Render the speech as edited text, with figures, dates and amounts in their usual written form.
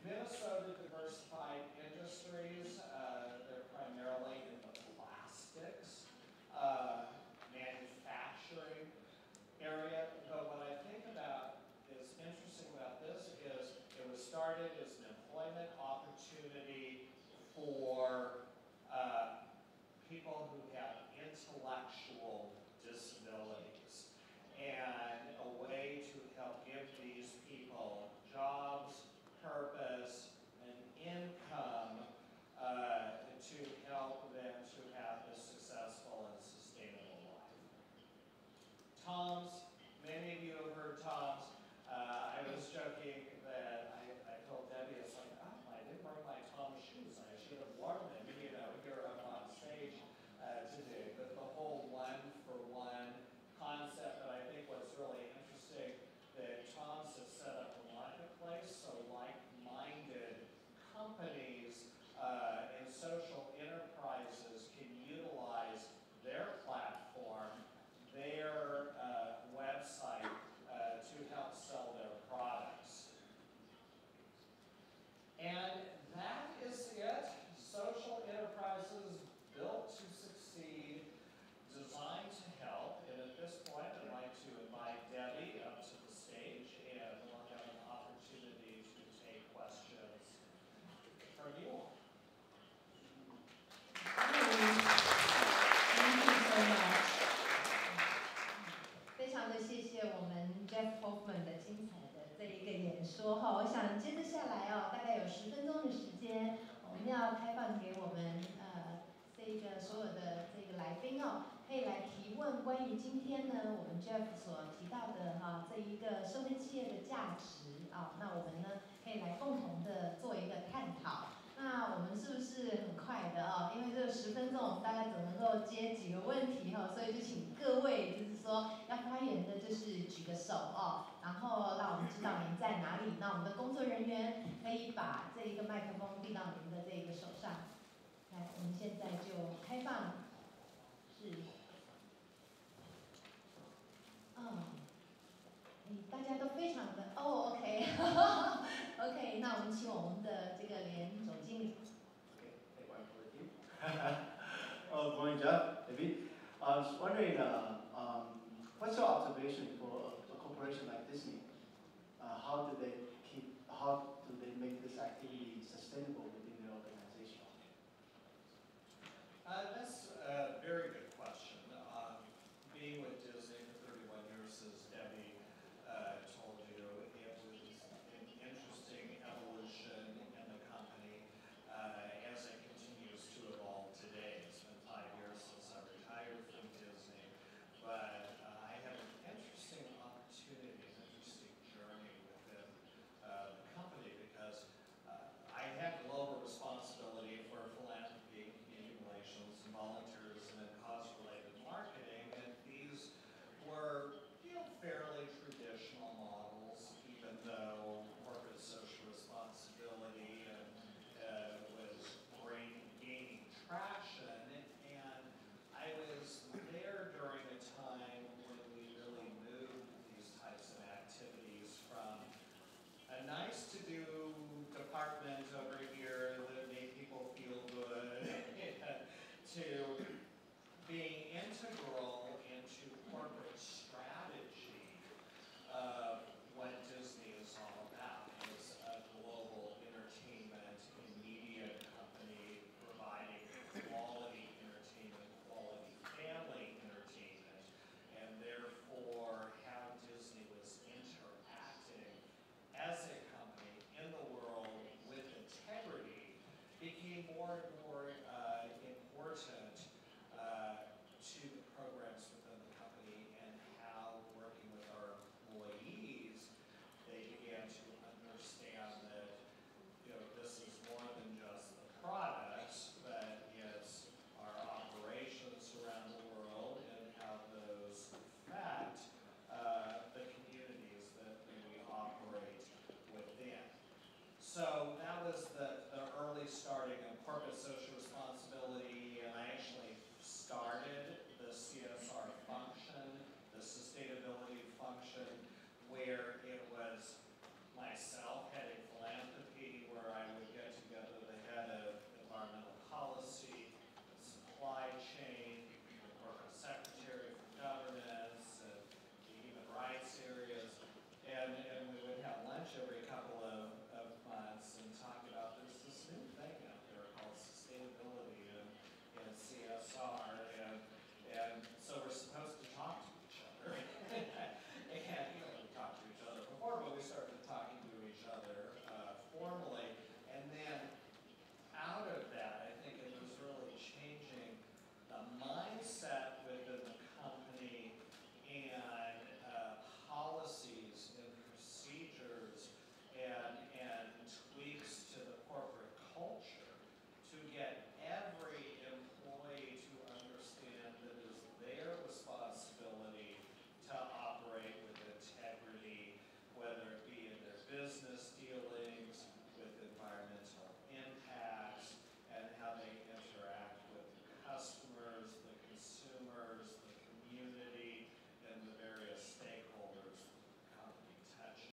Minnesota Diversified Industries, they're primarily in the plastics manufacturing area. But what I think about is interesting about this is it was started as an employment opportunity for people who have intellectual disabilities, and a way to help give these people jobs, purpose, and income to help them to have a successful and sustainable life. Tom's, many of you have heard Tom's. I was joking that I told Debbie, it's like, oh, I didn't bring my Tom's shoes. I should have worn them, you know, here up on stage today. But the whole one-for-one concept, that I think what's really interesting, that Tom's has set up a marketplace, so like-minded companies and social enterprises can utilize their platform, their website, to help sell their products. And that is it. Social enterprises built to succeed, designed to help. And at this point, I'd like to invite Debbie up to the stage, and we'll have an opportunity to take questions from you all.非常的谢谢我们 Jeff Hoffman 的精彩的这一个演说哈，我想接着下来哦，大概有10分钟的时间，我们要开放给我们这一个所有的这个来宾哦，可以来提问关于今天呢我们 Jeff 所提到的哈这一个社会企业的价值啊，那我们呢可以来共同的做一个探讨。那我们是不是很快的哦？因为这个10分钟，我们大概只能够接几个问题哈，所以就请各位就是说要发言的，就是举个手哦，然后让我们知道您在哪里。那我们的工作人员可以把这一个麦克风递到您的这一个手上。来，我们现在就开放，是，大家都非常的OK， 那我们请我们的这个连总经理。Okay, take one for the team. Good morning, Jeff, David. I was wondering, what's your observation for a corporation like Disney? How do they make this activity sustainable within their organization? That's a very good